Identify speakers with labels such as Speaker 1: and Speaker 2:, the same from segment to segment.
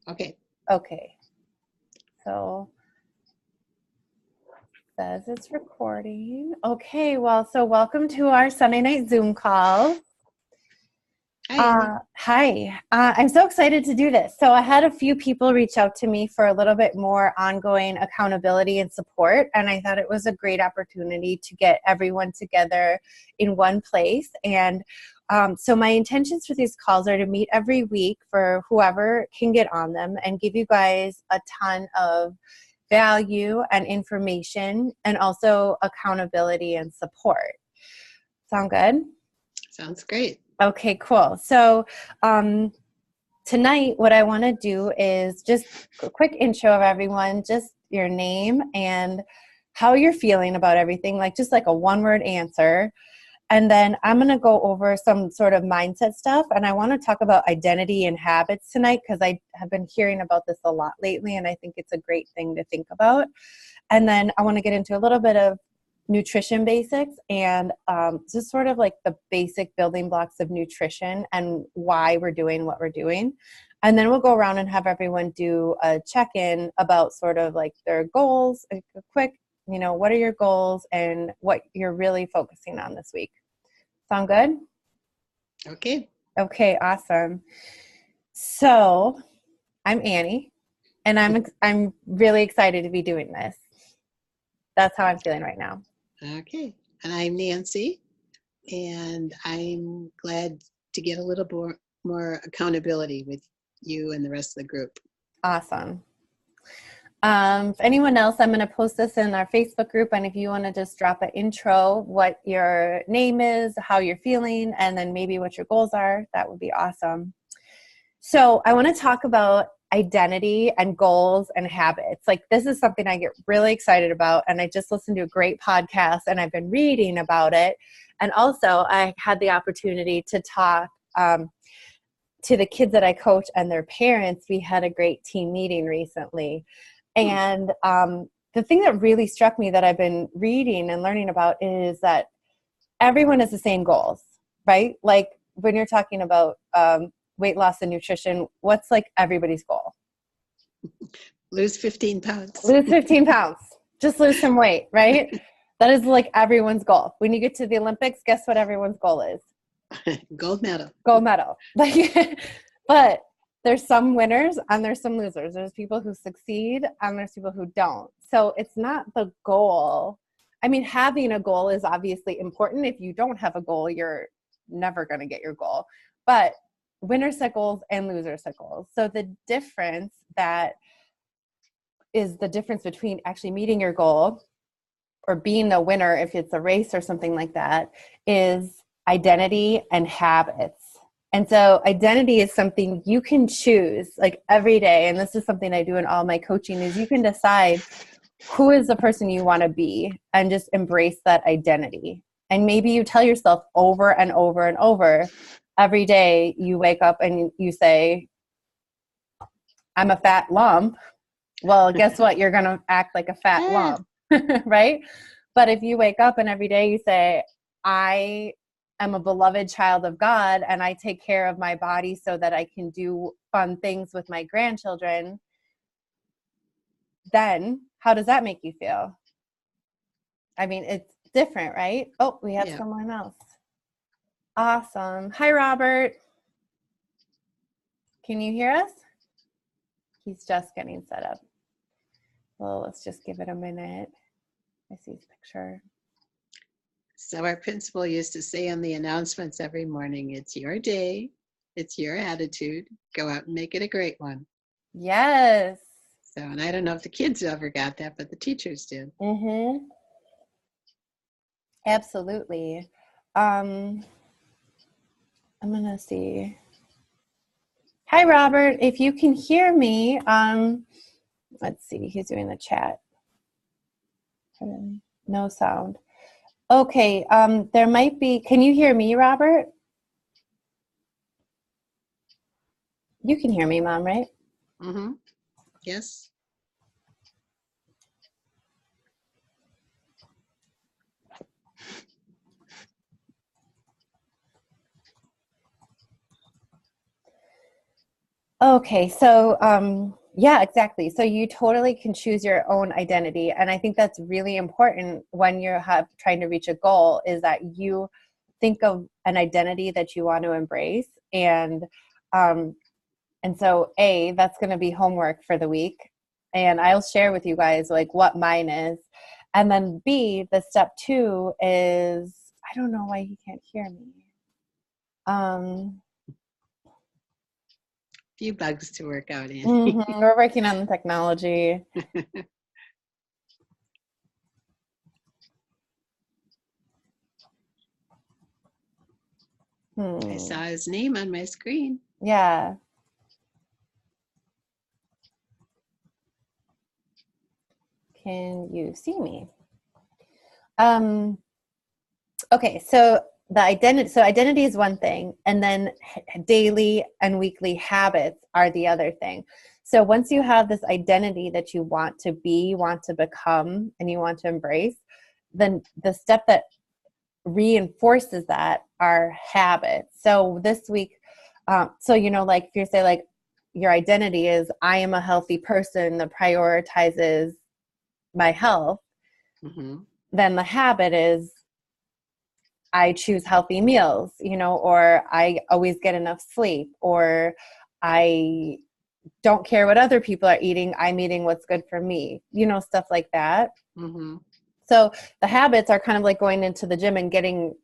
Speaker 1: Okay.
Speaker 2: Okay. So says it's recording. Okay, well, so welcome to our Sunday night Zoom call.
Speaker 1: Hi.
Speaker 2: Hi. I'm so excited to do this. So I had a few people reach out to me for a little bit more ongoing accountability and support, and I thought it was a great opportunity to get everyone together in one place. And so my intentions for these calls are to meet every week for whoever can get on them and give you guys a ton of value and information and also accountability and support. Sound good?
Speaker 1: Sounds great.
Speaker 2: Okay, cool. So tonight what I want to do is just a quick intro of everyone, just your name and how you're feeling about everything, like just like a one-word answer. And then I'm going to go over some sort of mindset stuff. And I want to talk about identity and habits tonight because I have been hearing about this a lot lately. And I think it's a great thing to think about. And then I want to get into a little bit of nutrition basics and just sort of like the basic building blocks of nutrition and why we're doing what we're doing. And then we'll go around and have everyone do a check-in about sort of like their goals, like a quick, what are your goals and what you're really focusing on this week. Sound good?
Speaker 1: Okay.
Speaker 2: Okay, awesome. So I'm Annie, and I'm really excited to be doing this. That's how I'm feeling right now.
Speaker 1: Okay. And I'm Nancy, and I'm glad to get a little more accountability with you and the rest of the group.
Speaker 2: Awesome. If anyone else, I'm going to post this in our Facebook group, and if you want to just drop an intro, what your name is, how you're feeling, and then maybe what your goals are, that would be awesome. So I want to talk about identity and goals and habits. Like, this is something I get really excited about, and I just listened to a great podcast and I've been reading about it. And also I had the opportunity to talk to the kids that I coach and their parents. We had a great team meeting recently. And the thing that really struck me that I've been reading and learning about is that everyone has the same goals, right? Like when you're talking about weight loss and nutrition, what's like everybody's goal?
Speaker 1: Lose 15 pounds.
Speaker 2: Lose 15 pounds. Just lose some weight, right? That is like everyone's goal. When you get to the Olympics, guess what everyone's goal is?
Speaker 1: Gold medal.
Speaker 2: Gold medal. But there's some winners and there's some losers. There's people who succeed and there's people who don't. So it's not the goal. I mean, having a goal is obviously important. If you don't have a goal, you're never going to get your goal. But winner set goals and loser set goals. So the difference between actually meeting your goal or being the winner, if it's a race or something like that, is identity and habits. And so identity is something you can choose like every day. And this is something I do in all my coaching is you can decide who is the person you want to be and just embrace that identity. And maybe you tell yourself over and over and over every day you wake up and you say, I'm a fat lump. Well, guess what? You're going to act like a fat lump, right? But if you wake up and every day you say, I am a beloved child of God and I take care of my body so that I can do fun things with my grandchildren, then how does that make you feel? I mean, it's different, right? Oh, we have someone else. Awesome. Hi, Robert. Can you hear us? He's just getting set up. Well, let's just give it a minute. I see his picture.
Speaker 1: So our principal used to say on the announcements every morning, it's your day, it's your attitude, go out and make it a great one.
Speaker 2: Yes.
Speaker 1: So, and I don't know if the kids ever got that, but the teachers did.
Speaker 2: Mm-hmm. Absolutely. I'm going to see. Hi, Robert. If you can hear me, let's see. He's doing the chat. No sound. Okay. There might be. Can you hear me, Robert? You can hear me, Mom, right?
Speaker 1: Mm-hmm. Yes.
Speaker 2: Okay, so yeah, exactly. So you totally can choose your own identity, and I think that's really important when you're trying to reach a goal. Is that you think of an identity that you want to embrace, um, and so that's going to be homework for the week, and I'll share with you guys like what mine is, and then B, the step two is I don't know why he can't hear me. Um,
Speaker 1: Few bugs to work out, Annie.
Speaker 2: we're working on the technology.
Speaker 1: I saw his name on my screen.
Speaker 2: Yeah. Can you see me? Okay, so identity is one thing, and then daily and weekly habits are the other thing. So once you have this identity that you want to be, want to become, and you want to embrace, then the step that reinforces that are habits. So this week, so like if you say like your identity is I am a healthy person that prioritizes my health, then the habit is I choose healthy meals, or I always get enough sleep, or I don't care what other people are eating. I'm eating what's good for me, stuff like that. So the habits are kind of like going into the gym and getting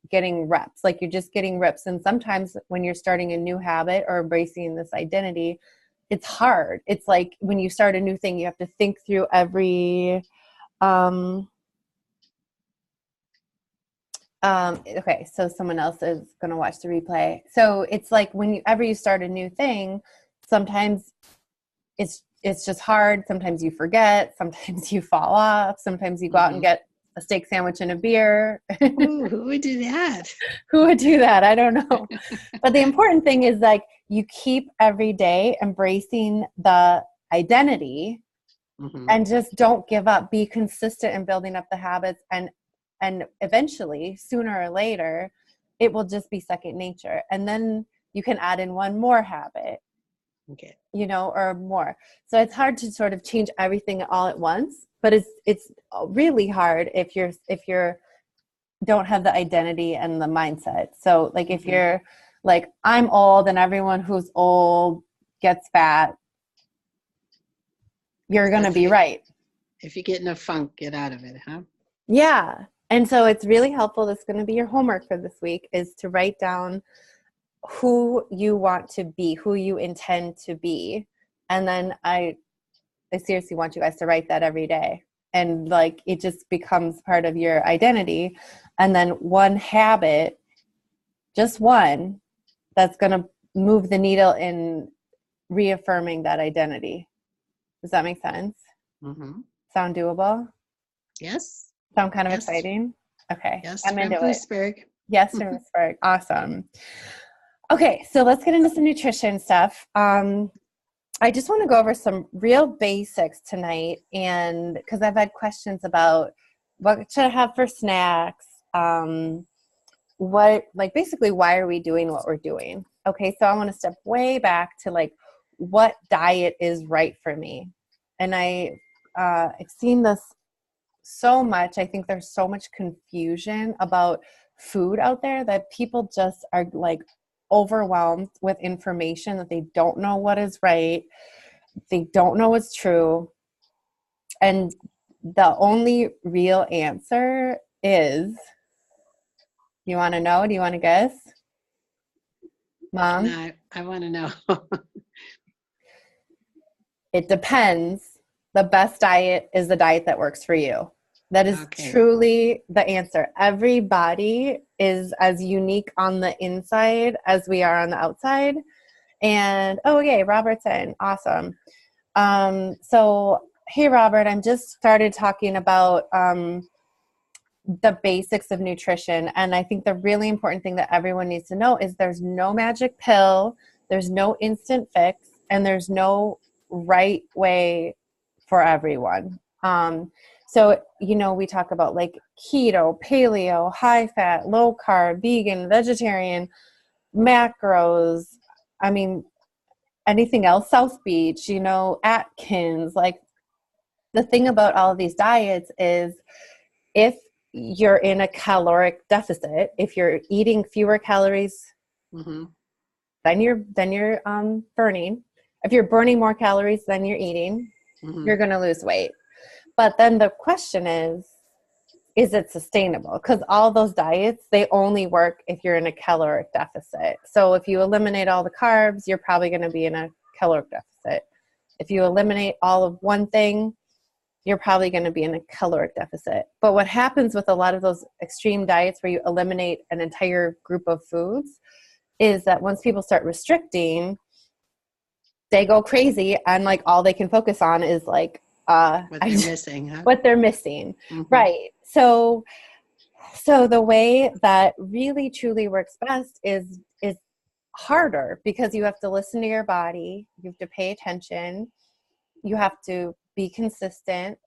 Speaker 2: reps, like you're just getting reps. And sometimes when you're starting a new habit or embracing this identity, it's hard. It's like when you start a new thing, you have to think through every, okay, so someone else is going to watch the replay. So it's like whenever you start a new thing, sometimes it's just hard. Sometimes you forget. Sometimes you fall off. Sometimes you go out and get a steak sandwich and a beer.
Speaker 1: Ooh, who would do that?
Speaker 2: Who would do that? I don't know. But the important thing is like you keep every day embracing the identity and just don't give up. Be consistent in building up the habits, and eventually, sooner or later, it will just be second nature. And then you can add in one more habit, or more. So it's hard to sort of change everything all at once, but it's really hard if you're don't have the identity and the mindset. So like if you're like, I'm old and everyone who's old gets fat, you're going to be right.
Speaker 1: If you get in a funk, get out of it, huh?
Speaker 2: Yeah. And so it's really helpful. That's going to be your homework for this week, is to write down who you want to be, who you intend to be. And then I seriously want you guys to write that every day. And like, it just becomes part of your identity. And then one habit, just one, that's going to move the needle in reaffirming that identity. Does that make sense? Sound doable?
Speaker 1: Yes.
Speaker 2: Sound kind of exciting? Okay.
Speaker 1: Yes,
Speaker 2: I'm into
Speaker 1: it.
Speaker 2: Yes, from Lewisburg. Awesome. Okay, so let's get into some nutrition stuff. I just want to go over some real basics tonight, and because I've had questions about what should I have for snacks, basically why are we doing what we're doing? Okay, so I want to step way back to like what diet is right for me, and I've seen this so much. I think there's so much confusion about food out there that people just are like overwhelmed with information that they don't know what is right. They don't know what's true. And the only real answer is, you want to know? Do you want to guess? Mom?
Speaker 1: No, I want to know.
Speaker 2: It depends. The best diet is the diet that works for you. That is truly the answer. Every body is as unique on the inside as we are on the outside. And, Robertson. Awesome. So, hey, Robert, I'm just started talking about the basics of nutrition. And I think the really important thing that everyone needs to know is there's no magic pill, there's no instant fix, and there's no right way for everyone. So, we talk about like keto, paleo, high fat, low carb, vegan, vegetarian, macros. I mean, anything else, South Beach, Atkins. Like, the thing about all of these diets is if you're in a caloric deficit, if you're eating fewer calories
Speaker 1: Mm-hmm.
Speaker 2: than you're burning, if you're burning more calories than you're eating,
Speaker 1: Mm-hmm.
Speaker 2: you're going to lose weight. But then the question is it sustainable? Because all those diets, they only work if you're in a caloric deficit. So if you eliminate all the carbs, you're probably going to be in a caloric deficit. If you eliminate all of one thing, you're probably going to be in a caloric deficit. But what happens with a lot of those extreme diets where you eliminate an entire group of foods is that once people start restricting, they go crazy, and like all they can focus on is like
Speaker 1: What they're missing, huh?
Speaker 2: what they're missing.
Speaker 1: Mm-hmm.
Speaker 2: Right. So the way that really truly works best is harder, because you have to listen to your body, you have to pay attention, you have to be consistent,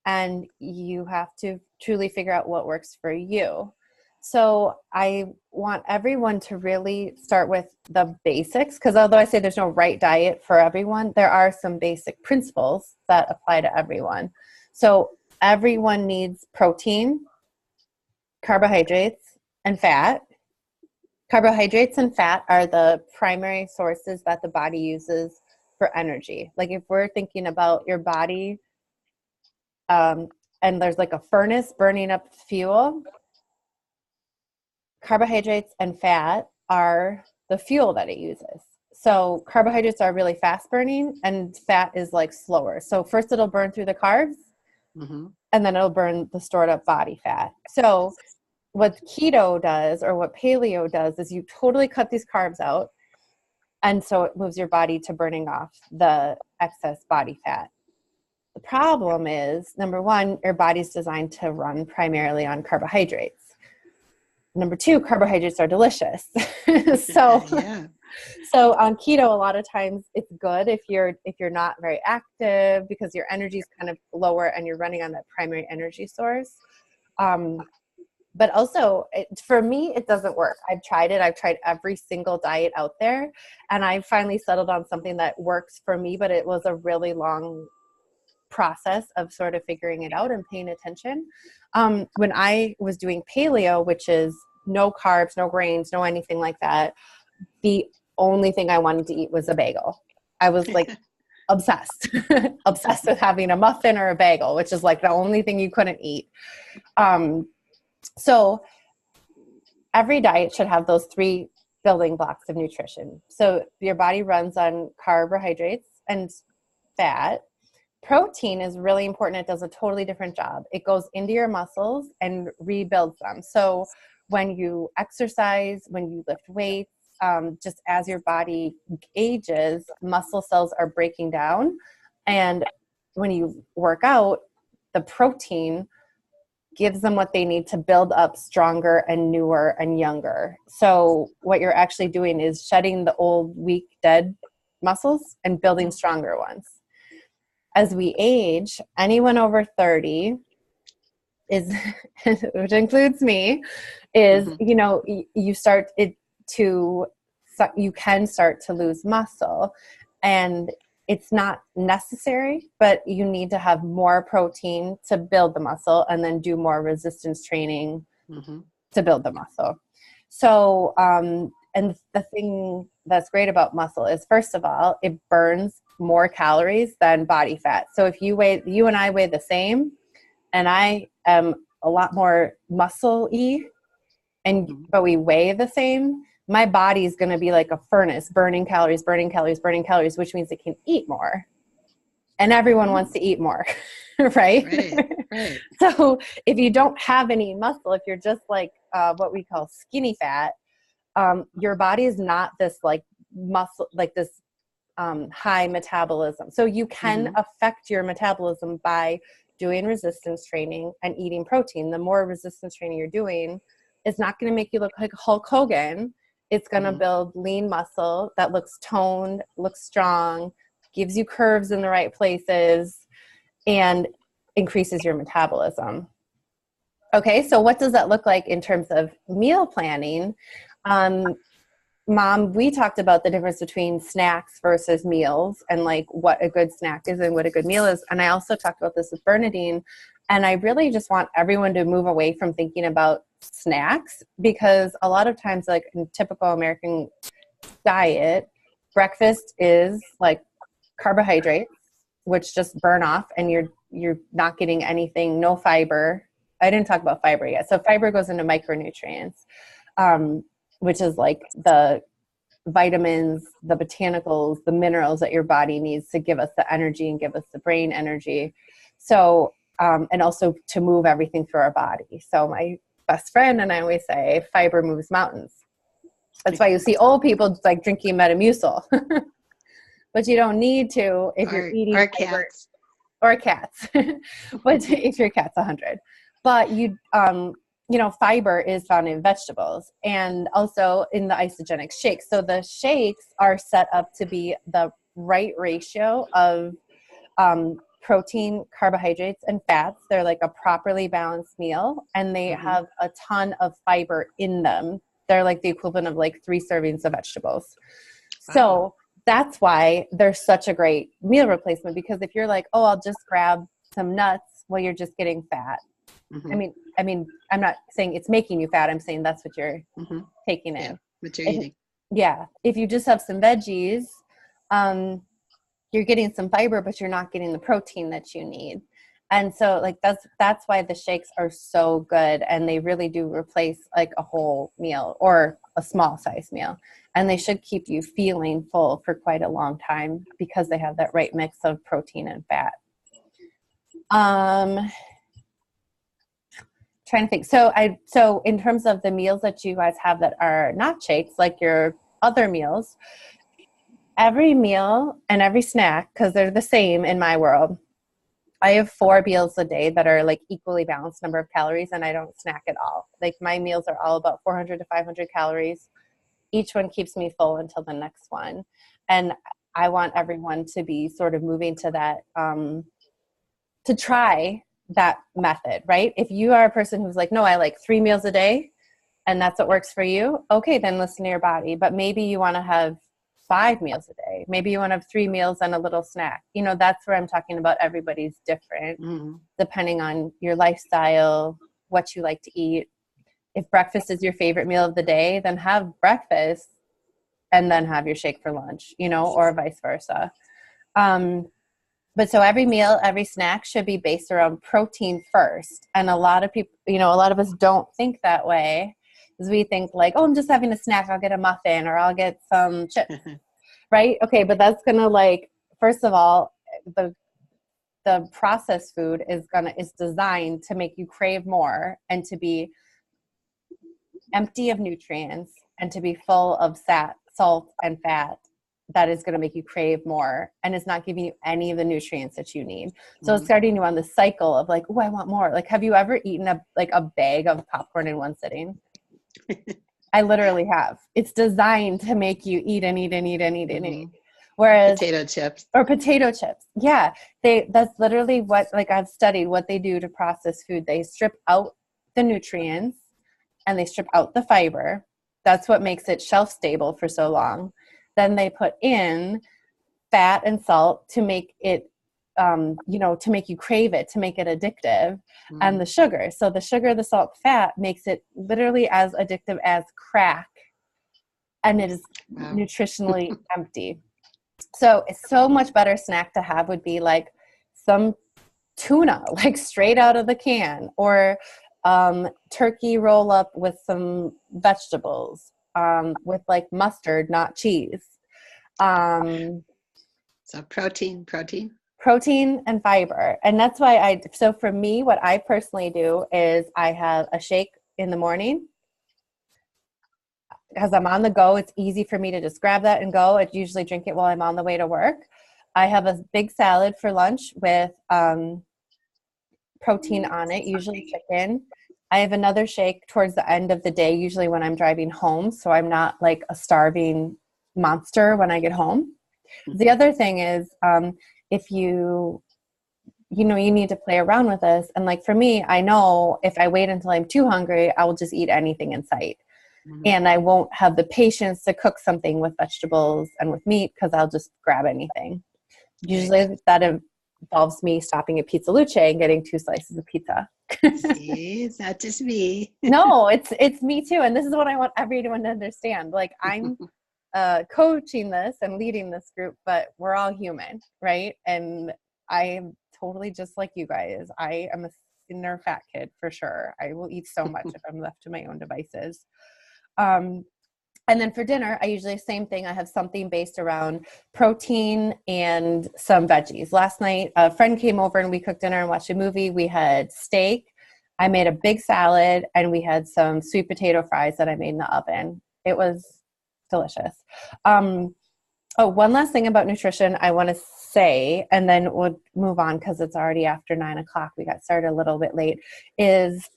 Speaker 2: and you have to truly figure out what works for you. So I want everyone to really start with the basics, because although I say there's no right diet for everyone, there are some basic principles that apply to everyone. So everyone needs protein, carbohydrates, and fat. Carbohydrates and fat are the primary sources that the body uses for energy. Like if we're thinking about your body, and there's like a furnace burning up fuel, carbohydrates and fat are the fuel that it uses. So carbohydrates are really fast burning and fat is like slower. So first it'll burn through the carbs,
Speaker 1: Mm-hmm.
Speaker 2: and then it'll burn the stored up body fat. So what keto does, or what paleo does, is you totally cut these carbs out. And so it moves your body to burning off the excess body fat. The problem is, number one, your body's designed to run primarily on carbohydrates. Number two, carbohydrates are delicious.
Speaker 1: Yeah.
Speaker 2: So on keto, a lot of times it's good if you're not very active, because your energy is kind of lower and you're running on that primary energy source. But also, for me, it doesn't work. I've tried it. I've tried every single diet out there, and I finally settled on something that works for me, but it was a really long process of sort of figuring it out and paying attention. When I was doing paleo, which is no carbs, no grains, no anything like that, the only thing I wanted to eat was a bagel. I was like obsessed, obsessed with having a muffin or a bagel, which is like the only thing you couldn't eat. So every diet should have those three building blocks of nutrition. So your body runs on carbohydrates and fat. Protein is really important. It does a totally different job. It goes into your muscles and rebuilds them. So when you exercise, when you lift weights, just as your body ages, muscle cells are breaking down. And when you work out, the protein gives them what they need to build up stronger and newer and younger. So what you're actually doing is shedding the old, weak, dead muscles and building stronger ones. As we age, anyone over 30 is, which includes me, is, you start it to, you can start to lose muscle, and it's not necessary, but you need to have more protein to build the muscle and then do more resistance training to build the muscle. So, and the thing that's great about muscle is, first of all, it burns more calories than body fat. So if you and I weigh the same, and I am a lot more muscle-y, but we weigh the same, my body's going to be like a furnace, burning calories, which means it can eat more. And everyone wants to eat more, right?
Speaker 1: Right.
Speaker 2: So if you don't have any muscle, if you're just like what we call skinny fat, your body is not this like muscle, like this high metabolism. So you can affect your metabolism by doing resistance training and eating protein. The more resistance training you're doing, it's not going to make you look like Hulk Hogan. It's going to build lean muscle that looks toned, looks strong, gives you curves in the right places, and increases your metabolism. Okay, so what does that look like in terms of meal planning? Mom, we talked about the difference between snacks versus meals and like what a good snack is and what a good meal is. And I also talked about this with Bernadine. And I really just want everyone to move away from thinking about snacks, because a lot of times, like in typical American diet, breakfast is like carbohydrates, which just burn off, and you're not getting anything, no fiber. I didn't talk about fiber yet. So fiber goes into micronutrients, which is like the vitamins, the botanicals, the minerals that your body needs to give us the energy and give us the brain energy. So, and also to move everything through our body. So my best friend and I always say fiber moves mountains. That's why you see old people like drinking Metamucil, but you don't need to if you're eating
Speaker 1: or
Speaker 2: fiber.
Speaker 1: cats.
Speaker 2: Or cats, but if your cat's 100, but fiber is found in vegetables and also in the isogenic shakes. So the shakes are set up to be the right ratio of protein, carbohydrates, and fats. They're like a properly balanced meal, and they have a ton of fiber in them. They're like the equivalent of like 3 servings of vegetables. Wow. So that's why they're such a great meal replacement, because if you're like, oh, I'll just grab some nuts, well, you're just getting fat. I mean, I'm not saying it's making you fat. I'm saying that's what you're taking in.
Speaker 1: What you're eating.
Speaker 2: Yeah. If you just have some veggies, you're getting some fiber, but you're not getting the protein that you need. And so like, that's why the shakes are so good. And they really do replace like a whole meal or a small size meal. And they should keep you feeling full for quite a long time because they have that right mix of protein and fat. Trying to think. So in terms of the meals that you guys have that are not shakes, like your other meals, every meal and every snack, because they're the same in my world, I have 4 meals a day that are like equally balanced number of calories, and I don't snack at all. Like my meals are all about 400 to 500 calories. Each one keeps me full until the next one. And I want everyone to be sort of moving to that, to try that method, right? If you are a person who's like, no, I like 3 meals a day and that's what works for you. Okay, then listen to your body. But maybe you want to have 5 meals a day. Maybe you want to have 3 meals and a little snack. That's where I'm talking about everybody's different, depending on your lifestyle, what you like to eat. If breakfast is your favorite meal of the day, then have breakfast and then have your shake for lunch, or vice versa. But so every meal, every snack should be based around protein first. And a lot of people, a lot of us don't think that way. Because we think like, oh, I'm just having a snack. I'll get a muffin or I'll get some chips, right? Okay, but that's going to first of all, the processed food is designed to make you crave more and to be empty of nutrients and to be full of salt and fat. That is going to make you crave more and it's not giving you any of the nutrients that you need. So it's starting you on the cycle of like, oh, I want more. Like, have you ever eaten a bag of popcorn in one sitting? I literally have. It's designed to make you eat and eat and eat and eat and eat. Whereas
Speaker 1: potato chips.
Speaker 2: Yeah. That's literally what, like I've studied what they do to process food. They strip out the nutrients and they strip out the fiber. That's what makes it shelf stable for so long. Then they put in fat and salt to make it, to make you crave it, to make it addictive, and the sugar. So the sugar, the salt, fat makes it literally as addictive as crack, and it is nutritionally empty. So it's so much better snack to have would be like some tuna, like straight out of the can, or turkey roll up with some vegetables, with like mustard, not cheese.
Speaker 1: So protein
Speaker 2: and fiber. And that's why so for me, what I personally do is I have a shake in the morning because I'm on the go. It's easy for me to just grab that and go. I usually drink it while I'm on the way to work. I have a big salad for lunch with protein on it, usually chicken. I have another shake towards the end of the day, usually when I'm driving home, so I'm not like a starving monster when I get home. The other thing is, if you need to play around with this. And like for me, I know if I wait until I'm too hungry, I will just eat anything in sight.
Speaker 1: Mhm.
Speaker 2: And I won't have the patience to cook something with vegetables and with meat because I'll just grab anything.
Speaker 1: Okay.
Speaker 2: Usually that involves me stopping at Pizza Luce and getting 2 slices of pizza.
Speaker 1: See, it's not just me.
Speaker 2: No, it's me too. And this is what I want everyone to understand. Like, I'm coaching this and leading this group, but we're all human, right? And I am totally just like you guys. I am a thinner fat kid for sure. I will eat so much if I'm left to my own devices. And then for dinner, I usually same thing. I have something based around protein and some veggies. Last night, a friend came over and we cooked dinner and watched a movie. We had steak. I made a big salad and we had some sweet potato fries that I made in the oven. It was delicious. One last thing about nutrition I want to say, and then we'll move on because it's already after 9:00. We got started a little bit late, is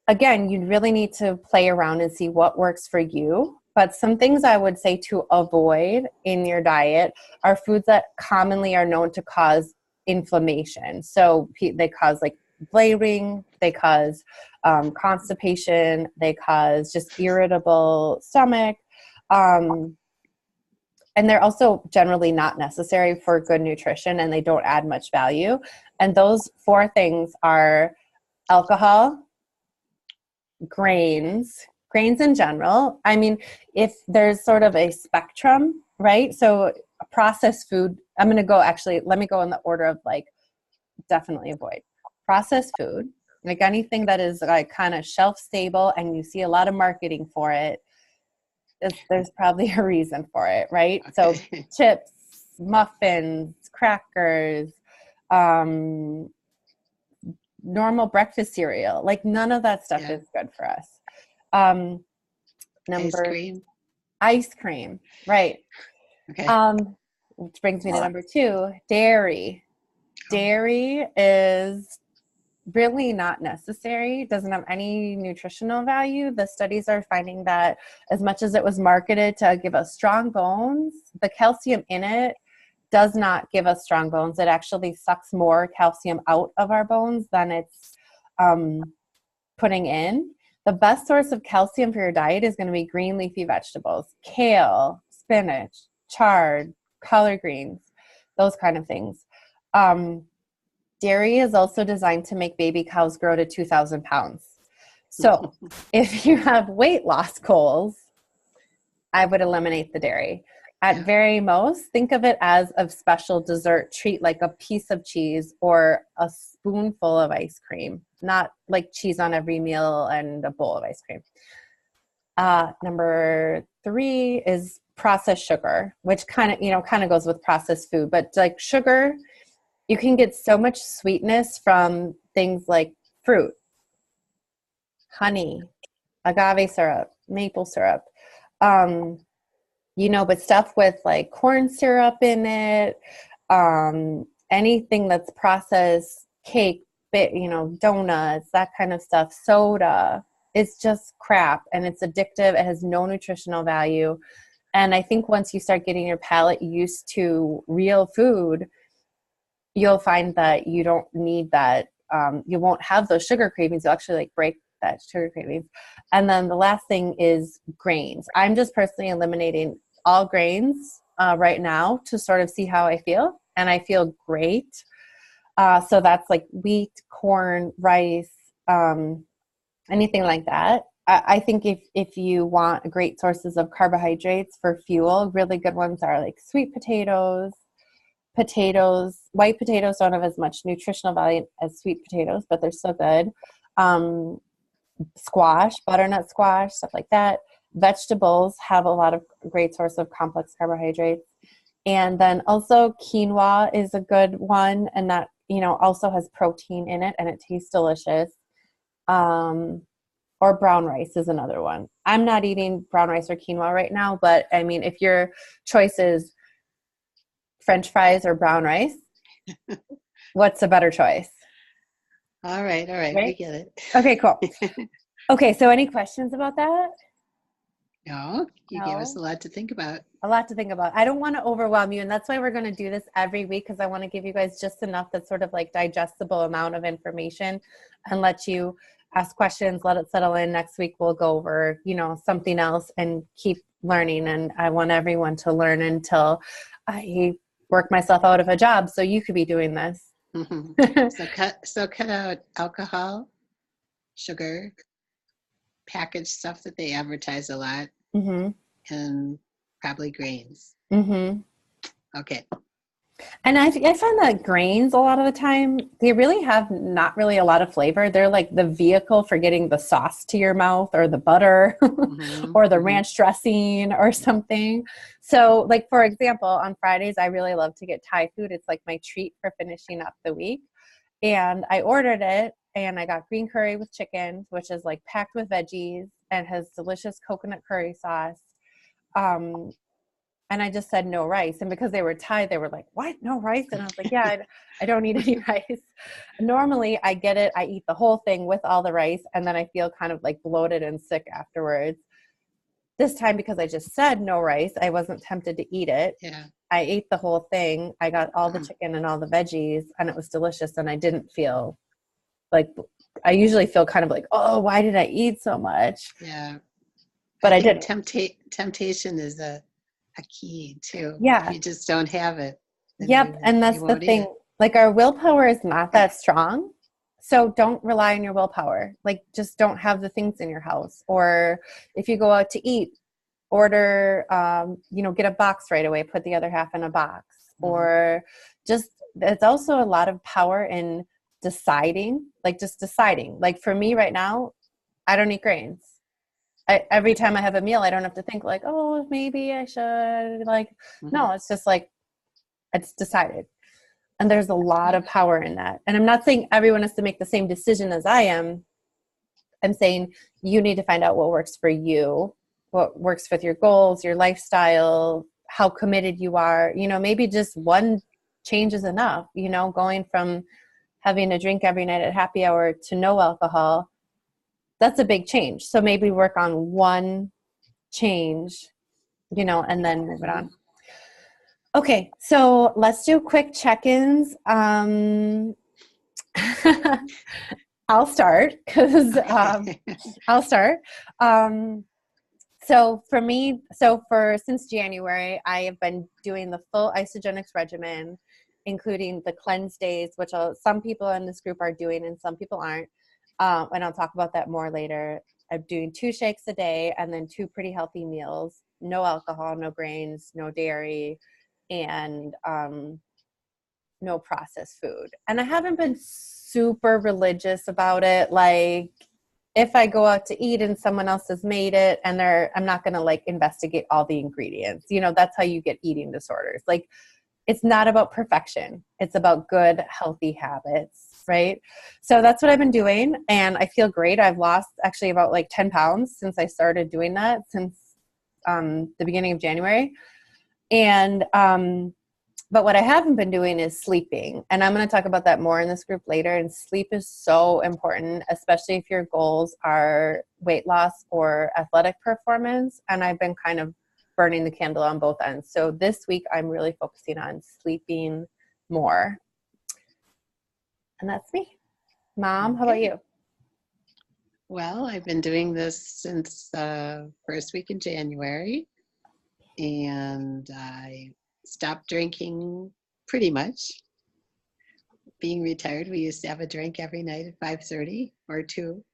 Speaker 2: again, you really need to play around and see what works for you. But some things I would say to avoid in your diet are foods that commonly are known to cause inflammation. So they cause like bloating, they cause constipation, they cause just irritable stomach. And they're also generally not necessary for good nutrition and they don't add much value. And those 4 things are alcohol, grains in general. I mean, if there's sort of a spectrum, right? So processed food, let me go in the order of like definitely avoid processed food, like anything that is like kind of shelf stable and you see a lot of marketing for it. There's probably a reason for it, right?
Speaker 1: Okay.
Speaker 2: So chips, muffins, crackers, normal breakfast cereal, like none of that stuff is good for us.
Speaker 1: Ice cream.
Speaker 2: Ice cream, right?
Speaker 1: Okay.
Speaker 2: Which brings me to number 2, dairy. Dairy is really not necessary. It doesn't have any nutritional value. The studies are finding that as much as it was marketed to give us strong bones, the calcium in it does not give us strong bones. It actually sucks more calcium out of our bones than it's putting in. The best source of calcium for your diet is going to be green leafy vegetables, kale, spinach, chard, collard greens, those kind of things. Dairy is also designed to make baby cows grow to 2,000 pounds. So if you have weight loss goals, I would eliminate the dairy. At very most, think of it as a special dessert treat, like a piece of cheese or a spoonful of ice cream, not like cheese on every meal and a bowl of ice cream. Number 3 is processed sugar, which kind of goes with processed food, but like sugar, you can get so much sweetness from things like fruit, honey, agave syrup, maple syrup, but stuff with like corn syrup in it, anything that's processed, cake, donuts, that kind of stuff, soda, it's just crap and it's addictive. It has no nutritional value. And I think once you start getting your palate used to real food, you'll find that you don't need that. You won't have those sugar cravings. You'll actually like break that sugar cravings. And then the last thing is grains. I'm just personally eliminating all grains right now to sort of see how I feel. And I feel great. So that's like wheat, corn, rice, anything like that. I think if you want great sources of carbohydrates for fuel, really good ones are like sweet potatoes. White potatoes don't have as much nutritional value as sweet potatoes, but they're still good. Squash, butternut squash, stuff like that. Vegetables have a lot of great source of complex carbohydrates. And then also quinoa is a good one. And that, also has protein in it and it tastes delicious. Or brown rice is another one. I'm not eating brown rice or quinoa right now, but I mean, if your choice is French fries or brown rice, what's a better choice?
Speaker 1: All right.
Speaker 2: Right?
Speaker 1: We get it.
Speaker 2: Okay, cool. Okay, so any questions about that?
Speaker 1: No, you gave us
Speaker 2: No?
Speaker 1: a lot to think about.
Speaker 2: A lot to think about. I don't want to overwhelm you, and that's why we're going to do this every week, because I want to give you guys just enough that's sort of like digestible amount of information and let you ask questions, let it settle in. Next week we'll go over, something else and keep learning. And I want everyone to learn until I work myself out of a job. So you could be doing this.
Speaker 1: So cut out alcohol, sugar, packaged stuff that they advertise a lot, and probably grains. Okay.
Speaker 2: And I find that grains a lot of the time, they really have not really a lot of flavor. They're like the vehicle for getting the sauce to your mouth or the butter or the ranch dressing or something. So like, for example, on Fridays, I really love to get Thai food. It's like my treat for finishing up the week. And I ordered it and I got green curry with chicken, which is like packed with veggies and has delicious coconut curry sauce. And I just said no rice. And because they were Thai, they were like, what? No rice? And I was like, yeah, I don't need any rice. Normally I get it. I eat the whole thing with all the rice. And then I feel kind of like bloated and sick afterwards. This time, because I just said no rice, I wasn't tempted to eat it.
Speaker 1: Yeah.
Speaker 2: I ate the whole thing. I got all the chicken and all the veggies and it was delicious. And I didn't feel like, I usually feel kind of like, oh, why did I eat so much?
Speaker 1: Yeah.
Speaker 2: But I
Speaker 1: think
Speaker 2: didn't.
Speaker 1: Temptation is a key too.
Speaker 2: Yeah.
Speaker 1: If you just don't have it.
Speaker 2: Yep. And that's the thing. Like our willpower is not that strong. So don't rely on your willpower. Like just don't have the things in your house. Or if you go out to eat, order, get a box right away, put the other half in a box. Or just, it's also a lot of power in deciding. Like for me right now, I don't eat grains. Every time I have a meal, I don't have to think like, oh, maybe I should. No, it's just like, it's decided. And there's a lot of power in that. And I'm not saying everyone has to make the same decision as I am. I'm saying you need to find out what works for you, what works with your goals, your lifestyle, how committed you are. Maybe just one change is enough, going from having a drink every night at happy hour to no alcohol. That's a big change. So maybe work on one change, and then move it on. Okay. So let's do quick check-ins. I'll start because I'll start. So for me, since January, I have been doing the full isogenics regimen, including the cleanse days, which some people in this group are doing and some people aren't. And I'll talk about that more later. I'm doing 2 shakes a day and then 2 pretty healthy meals, no alcohol, no grains, no dairy, and no processed food. And I haven't been super religious about it. Like if I go out to eat and someone else has made it and I'm not going to like investigate all the ingredients. That's how you get eating disorders. Like it's not about perfection. It's about good, healthy habits. Right. So that's what I've been doing. And I feel great. I've lost actually about like 10 pounds since I started doing that since the beginning of January. And, but what I haven't been doing is sleeping. And I'm going to talk about that more in this group later. And sleep is so important, especially if your goals are weight loss or athletic performance. And I've been kind of burning the candle on both ends. So this week I'm really focusing on sleeping more. And that's me. Mom, how about you?
Speaker 1: Well, I've been doing this since first week in January. And I stopped drinking pretty much. Being retired, we used to have a drink every night at 5:30 or 2.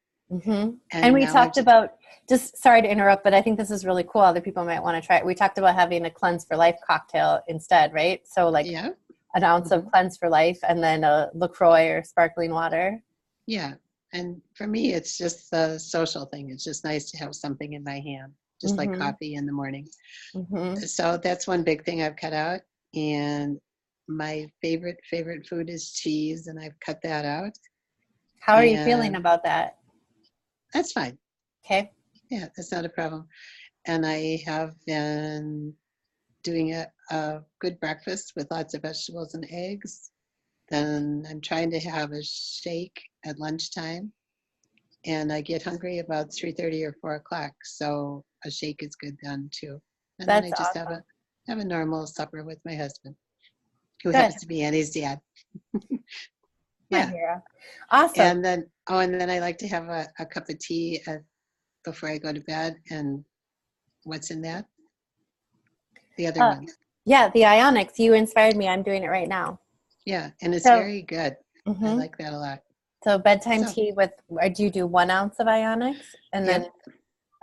Speaker 2: And we talked about, just sorry to interrupt, but I think this is really cool. Other people might want to try it. We talked about having a Cleanse for Life cocktail instead, right? So like an ounce of Cleanse for Life and then a LaCroix or sparkling water.
Speaker 1: Yeah. And for me, it's just the social thing. It's just nice to have something in my hand, just like coffee in the morning. So that's one big thing I've cut out. And my favorite food is cheese, and I've cut that out.
Speaker 2: How are you feeling about that?
Speaker 1: That's fine.
Speaker 2: Okay.
Speaker 1: Yeah, that's not a problem. And I have been doing a good breakfast with lots of vegetables and eggs. Then I'm trying to have a shake at lunchtime. And I get hungry about 3:30 or 4 o'clock. So a shake is good then too. And then I just
Speaker 2: awesome.
Speaker 1: have a normal supper with my husband, who happens to be Annie's dad.
Speaker 2: My
Speaker 1: Yeah.
Speaker 2: hero. Awesome.
Speaker 1: And then I like to have a cup of tea before I go to bed. And what's in that? The other
Speaker 2: Uh,
Speaker 1: one.
Speaker 2: yeah, the Ionics. You inspired me. I'm doing it right now.
Speaker 1: Yeah. And it's
Speaker 2: So,
Speaker 1: very good. I
Speaker 2: hmm
Speaker 1: like that a lot.
Speaker 2: so bedtime
Speaker 1: So,
Speaker 2: tea with, do you do 1 ounce of Ionics and then
Speaker 1: yep.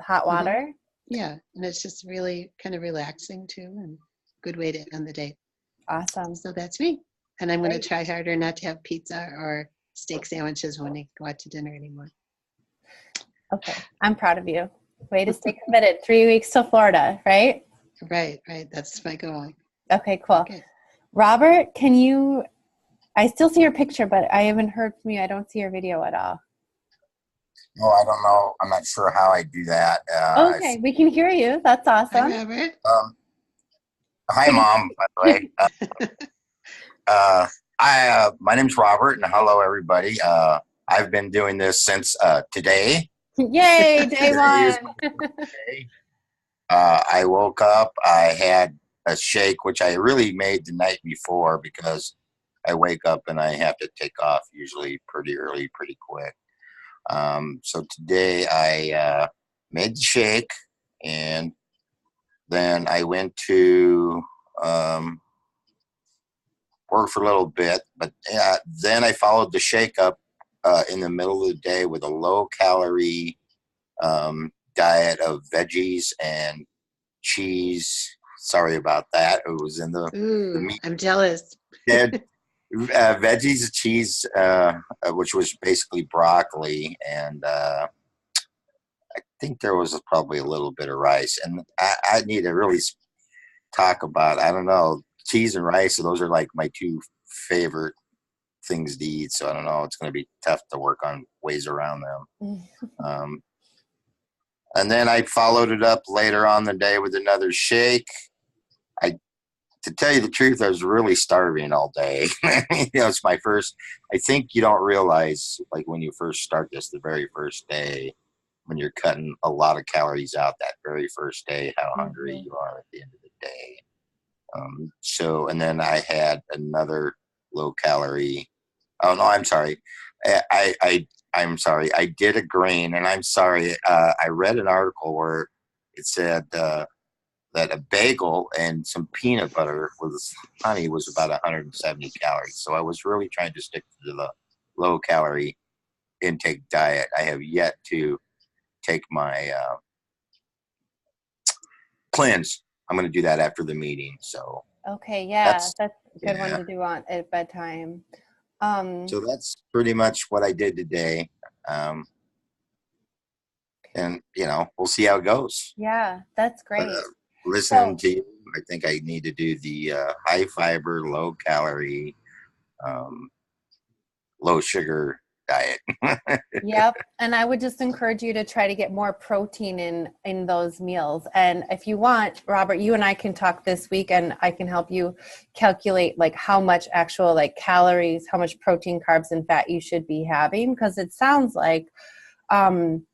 Speaker 2: hot
Speaker 1: hmm
Speaker 2: water?
Speaker 1: Yeah. And it's just really kind of relaxing too, and good way to end the day.
Speaker 2: Awesome.
Speaker 1: So that's me. And I'm going to
Speaker 2: Great.
Speaker 1: try harder not to have pizza or steak sandwiches when I go out to dinner anymore.
Speaker 2: Okay. I'm proud of you. Way to stay committed. 3 weeks to Florida, right?
Speaker 1: Right, right. That's my goal.
Speaker 2: Okay, cool.
Speaker 1: Okay.
Speaker 2: Robert, I still see your picture, but I haven't heard from you. I don't see your video at all.
Speaker 3: No, I don't know. I'm not sure how I do that.
Speaker 2: Okay, we can hear you. That's
Speaker 1: Hi,
Speaker 2: awesome.
Speaker 1: Robert.
Speaker 3: Hi,
Speaker 2: Can
Speaker 3: Mom, by the way. My name's Robert, and hello, everybody. I've been doing this since today.
Speaker 2: Yay, day
Speaker 3: Today is
Speaker 2: one.
Speaker 3: my day. I woke up. I had a shake, which I really made the night before because I wake up and I have to take off usually pretty early, pretty quick. So today I made the shake, and then I went to work for a little bit, but then I followed the shake up in the middle of the day with a low calorie diet of veggies and cheese. Sorry about that. It was in the
Speaker 1: Ooh,
Speaker 3: meat.
Speaker 1: I'm jealous.
Speaker 3: Dead veggies, cheese, which was basically broccoli, and I think there was probably a little bit of rice. And I need to really talk about, I don't know, cheese and rice. So those are like my two favorite things to eat. So I don't know. It's going to be tough to work on ways around them. Um, and then I followed it up later on the day with another shake. To tell you the truth, I was really starving all day. It's my first. I think you don't realize, like when you first start this, the very first day, when you're cutting a lot of calories out that very first day, how hungry
Speaker 2: Mhm.
Speaker 3: you are at the end of the day. And then I had another low calorie. Oh no, I'm sorry. I'm sorry. I did a grain, and I'm sorry. I read an article where it said that a bagel and some peanut butter with honey was about 170 calories. So I was really trying to stick to the low calorie intake diet. I have yet to take my cleanse. I'm going to do that after the meeting. So
Speaker 2: Okay, yeah,
Speaker 3: that's
Speaker 2: that's a good one
Speaker 3: yeah.
Speaker 2: to do at bedtime.
Speaker 3: So that's pretty much what I did today. Um, and we'll see how it goes.
Speaker 2: Yeah, that's
Speaker 3: But
Speaker 2: great.
Speaker 3: listening
Speaker 2: So,
Speaker 3: to you, I think I need to do the high fiber, low calorie, um, low sugar diet.
Speaker 2: yep, and I would just encourage you to try to get more protein in those meals. And if you want, Robert, you and I can talk this week, and I can help you calculate like how much actual like calories, how much protein, carbs, and fat you should be having, because it sounds like um,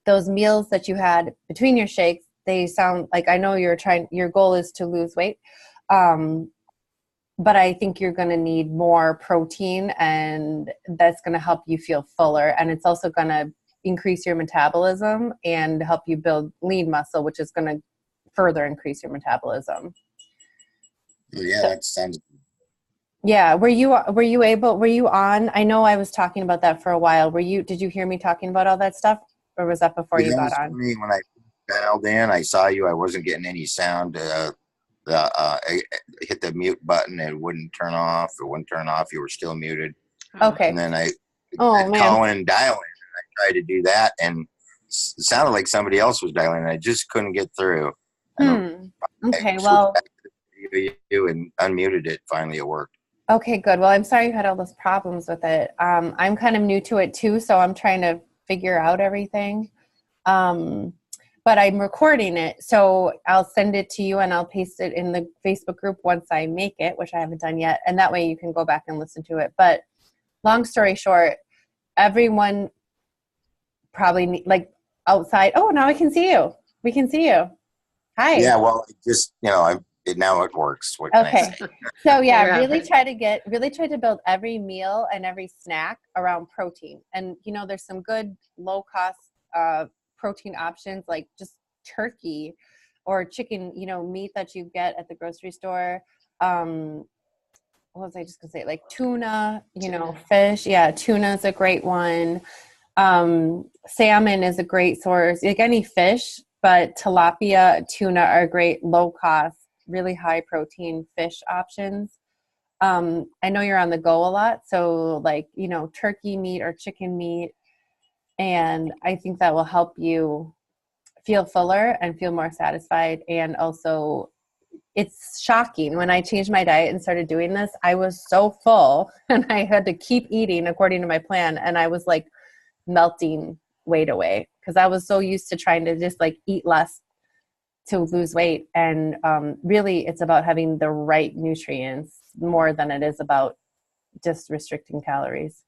Speaker 2: those meals that you had between your shakes, they sound like, I know your goal is to lose weight. Um, but I think you're going to need more protein, and that's going to help you feel fuller. And it's also going to increase your metabolism and help you build lean muscle, which is going to further increase your metabolism.
Speaker 3: Yeah,
Speaker 2: So,
Speaker 3: that sounds.
Speaker 2: yeah. Were you on? I know I was talking about that for a while. Did you hear me talking about all that stuff, or was that before
Speaker 3: Yeah,
Speaker 2: you
Speaker 3: that
Speaker 2: got
Speaker 3: was
Speaker 2: on?
Speaker 3: funny when I dialed in. I saw you. I wasn't getting any sound. I hit the mute button. It wouldn't turn off. It wouldn't turn off. You were still muted.
Speaker 2: Okay.
Speaker 3: And then I
Speaker 2: Oh
Speaker 3: did
Speaker 2: man.
Speaker 3: call in and dial in. I tried to do that, and it sounded like somebody else was dialing. I just couldn't get through. And I
Speaker 2: Okay.
Speaker 3: switched
Speaker 2: Well,
Speaker 3: back to the video and unmuted it. Finally, it worked.
Speaker 2: okay, good. Well, I'm sorry you had all those problems with it. I'm kind of new to it too, so I'm trying to figure out everything. Um, but I'm recording it, so I'll send it to you and I'll paste it in the Facebook group once I make it, which I haven't done yet. And that way you can go back and listen to it. But long story short, everyone probably like outside. Oh, now I can see you. We can see you. Hi.
Speaker 3: Yeah, well, just Now it works. What can I
Speaker 2: Okay.
Speaker 3: say?
Speaker 2: So yeah,
Speaker 1: Hey,
Speaker 2: really
Speaker 1: Robert.
Speaker 2: try to build every meal and every snack around protein. And there's some good low cost protein options like just turkey or chicken, meat that you get at the grocery store. What was I just gonna say? Like tuna,
Speaker 1: Tuna.
Speaker 2: fish. Yeah, tuna is a great one. Salmon is a great source, like any fish, but tilapia, tuna are great low cost, really high protein fish options. I know you're on the go a lot, so like, turkey meat or chicken meat, and I think that will help you feel fuller and feel more satisfied. And also, it's shocking when I changed my diet and started doing this, I was so full and I had to keep eating according to my plan, and I was like melting weight away because I was so used to trying to just like eat less to lose weight. And really it's about having the right nutrients more than it is about just restricting calories.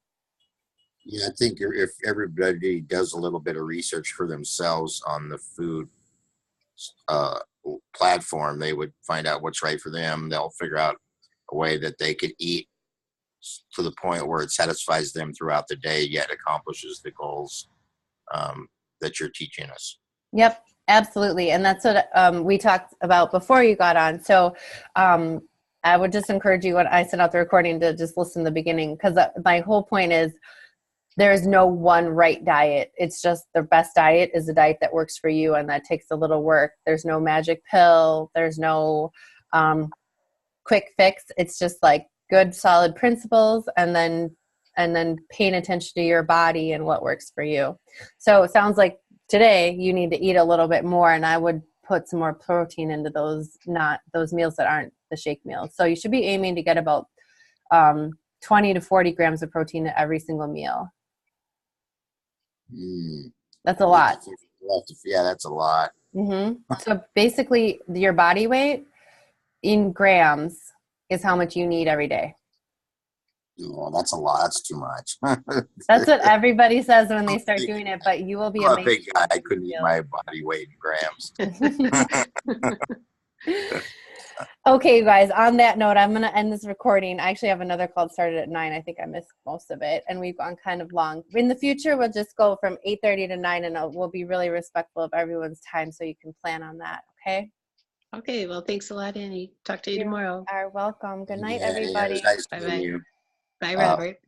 Speaker 3: Yeah, I think if everybody does a little bit of research for themselves on the food uh, platform, they would find out what's right for them. They'll figure out a way that they could eat to the point where it satisfies them throughout the day, yet accomplishes the goals that you're teaching us.
Speaker 2: Yep, absolutely. And that's what we talked about before you got on. So I would just encourage you when I sent out the recording to just listen to the beginning, because my whole point is there is no one right diet. It's just the best diet is the diet that works for you, and that takes a little work. There's no magic pill. There's no quick fix. It's just like good, solid principles, and then paying attention to your body and what works for you. So it sounds like today you need to eat a little bit more, and I would put some more protein into those meals that aren't the shake meals. So you should be aiming to get about 20 to 40 grams of protein at every single meal. That's a lot.
Speaker 3: Yeah, that's a lot.
Speaker 2: So basically your body weight in grams is how much you need every day.
Speaker 3: Oh, that's a lot. That's too much.
Speaker 2: That's what everybody says when they start doing it, but you will be
Speaker 3: I'm a
Speaker 2: amazed.
Speaker 3: big guy. I couldn't eat my body weight in grams.
Speaker 2: Okay, you guys, on that note, I'm going to end this recording. I actually have another call that started at 9. I think I missed most of it, and we've gone kind of long. In the future, we'll just go from 8:30 to 9, and we'll be really respectful of everyone's time, so you can plan on that, okay?
Speaker 1: Okay, well, thanks a lot, Annie. Talk to you tomorrow.
Speaker 2: You are welcome. Good night,
Speaker 3: Yeah, it
Speaker 2: everybody.
Speaker 3: was nice
Speaker 1: Bye-bye.
Speaker 3: meeting you.
Speaker 1: Bye, Robert.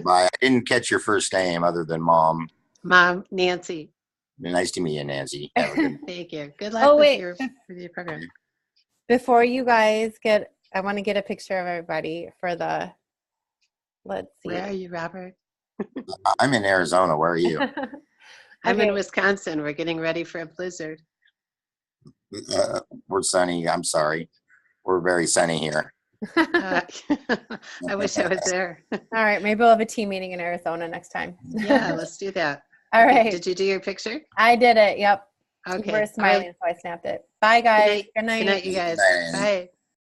Speaker 3: Bye. I didn't catch your first name other than Mom.
Speaker 1: Mom, Nancy.
Speaker 3: Nice to meet you, Nancy. Have a good
Speaker 1: Thank you. Good luck with your program.
Speaker 2: Before you guys I want to get a picture of everybody for let's see.
Speaker 1: Where are you, Robert?
Speaker 3: I'm in Arizona. Where are you?
Speaker 1: I'm in Wisconsin. We're getting ready for a blizzard.
Speaker 3: We're sunny. I'm sorry. We're very sunny here.
Speaker 1: I wish I was there.
Speaker 2: All right, maybe we'll have a team meeting in Arizona next time.
Speaker 1: Yeah, let's do that.
Speaker 2: All
Speaker 1: okay,
Speaker 2: right.
Speaker 1: Did you do your picture?
Speaker 2: I did it. Yep.
Speaker 1: Okay.
Speaker 2: You were smiling, so I snapped it. Bye, guys.
Speaker 1: Good night, you guys.
Speaker 3: Good night,
Speaker 1: Bye.